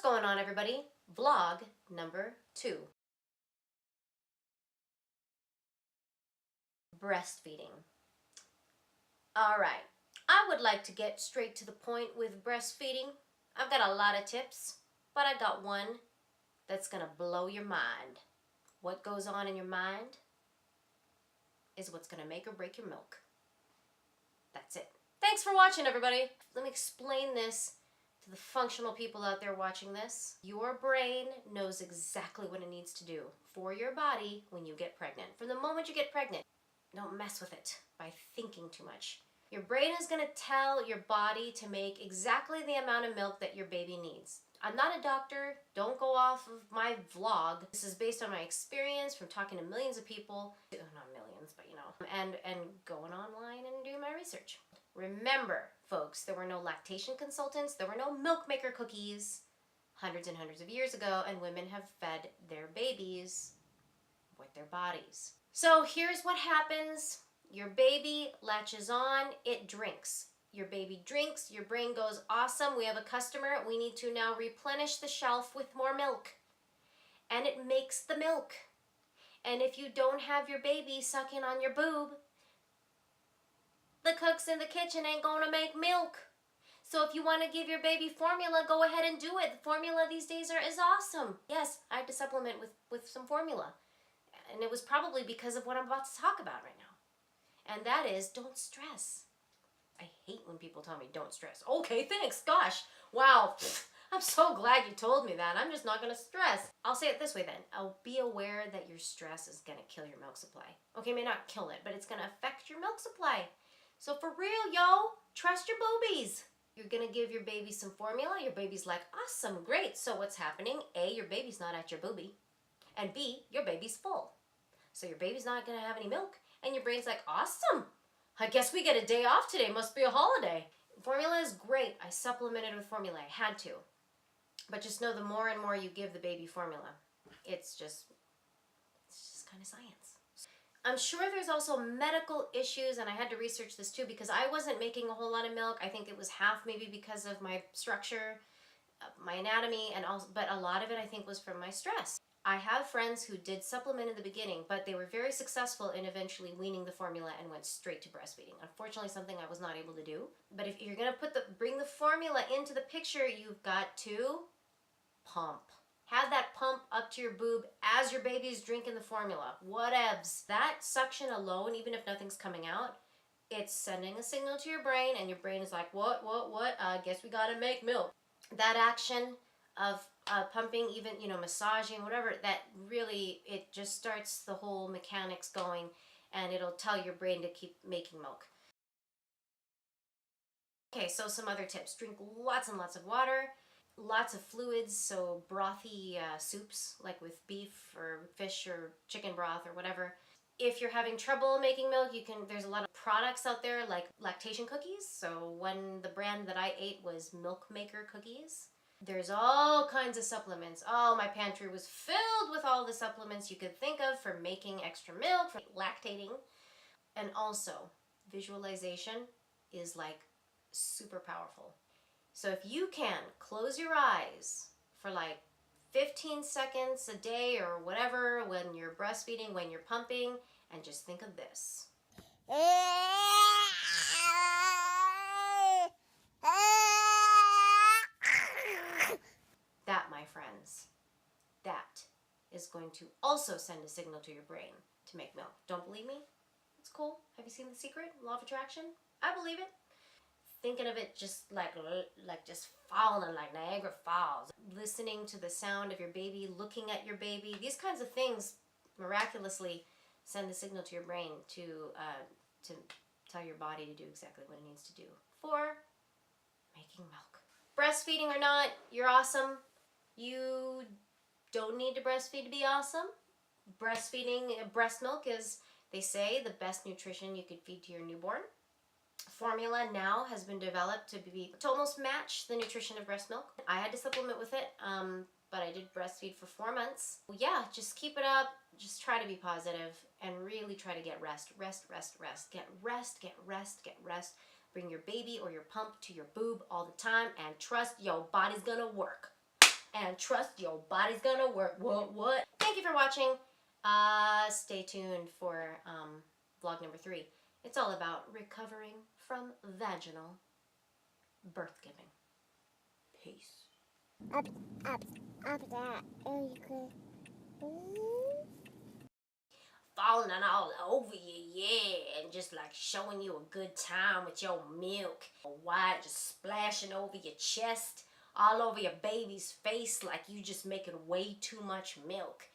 What's going on, everybody? Vlog number 2. Breastfeeding. Alright, I would like to get straight to the point with breastfeeding. I've got a lot of tips, but I got one that's gonna blow your mind. What goes on in your mind is what's gonna make or break your milk. That's it. Thanks for watching, everybody. Let me explain this to the functional people out there watching this. Your brain knows exactly what it needs to do for your body when you get pregnant. From the moment you get pregnant, don't mess with it by thinking too much. Your brain is going to tell your body to make exactly the amount of milk that your baby needs. I'm not a doctor. Don't go off of my vlog. This is based on my experience from talking to millions of people. Not millions, but you know. And going online and doing my research. Remember, folks, there were no lactation consultants. There were no milk maker cookies hundreds and hundreds of years ago, and women have fed their babies with their bodies. So here's what happens. Your baby latches on, it drinks. Your baby drinks, your brain goes, awesome, we have a customer, we need to now replenish the shelf with more milk. And it makes the milk. And if you don't have your baby sucking on your boob, the cooks in the kitchen ain't gonna make milk. So if you want to give your baby formula, go ahead and do it. The formula these days is awesome. Yes, I had to supplement with some formula. And it was probably because of what I'm about to talk about right now. And that is, don't stress. I hate when people tell me, don't stress. Okay, thanks, gosh. Wow, I'm so glad you told me that. I'm just not going to stress. I'll say it this way then. I'll be aware that your stress is going to kill your milk supply. Okay, may not kill it, but it's going to affect your milk supply. So for real, yo, trust your boobies. You're going to give your baby some formula. Your baby's like, awesome, great. So what's happening? A, your baby's not at your boobie. And B, your baby's full. So your baby's not going to have any milk. And your brain's like, awesome. I guess we get a day off today. Must be a holiday. Formula is great. I supplemented with formula. I had to. But just know the more and more you give the baby formula, it's just kind of science. I'm sure there's also medical issues, and I had to research this too because I wasn't making a whole lot of milk. I think it was half maybe because of my structure, my anatomy, and also, but a lot of it I think was from my stress. I have friends who did supplement in the beginning, but they were very successful in eventually weaning the formula and went straight to breastfeeding. Unfortunately, something I was not able to do. But if you're going to bring the formula into the picture, you've got to pump. Have that pump up to your boob as your baby's drinking the formula. Whatevs. That suction alone, even if nothing's coming out, it's sending a signal to your brain, and your brain is like, what? Guess we gotta make milk. That action of pumping, even, massaging, whatever, that really, it just starts the whole mechanics going, and it'll tell your brain to keep making milk. Okay, so some other tips. Drink lots and lots of water, lots of fluids, so brothy soups, like with beef or fish or chicken broth or whatever. If you're having trouble making milk, there's a lot of products out there like lactation cookies. So the brand that I ate was Milk Maker cookies. There's all kinds of supplements. Oh, my pantry was filled with all the supplements you could think of for making extra milk, for lactating. And also, visualization is like super powerful. So if you can close your eyes for like 15 seconds a day or whatever when you're breastfeeding, when you're pumping, and just think of this. That, my friends, that is going to also send a signal to your brain to make milk. Don't believe me? It's cool. Have you seen The Secret? Law of Attraction? I believe it. Thinking of it just like just falling like Niagara Falls. Listening to the sound of your baby, looking at your baby. These kinds of things miraculously send a signal to your brain to tell your body to do exactly what it needs to do for making milk. Breastfeeding or not, you're awesome. You don't need to breastfeed to be awesome. Breastfeeding, breast milk is, they say, the best nutrition you could feed to your newborn. Formula now has been developed to almost match the nutrition of breast milk. I had to supplement with it, but I did breastfeed for 4 months. Yeah, just keep it up. Just try to be positive and really try to get rest. Rest. Get rest. Bring your baby or your pump to your boob all the time and trust your body's gonna work. and trust your body's gonna work. What? Thank you for watching. Stay tuned for vlog number 3. It's all about recovering from vaginal birth giving. Peace. Up, that. And you could falling all over you, yeah, and just like showing you a good time with your milk. White just splashing over your chest, all over your baby's face like you just making way too much milk.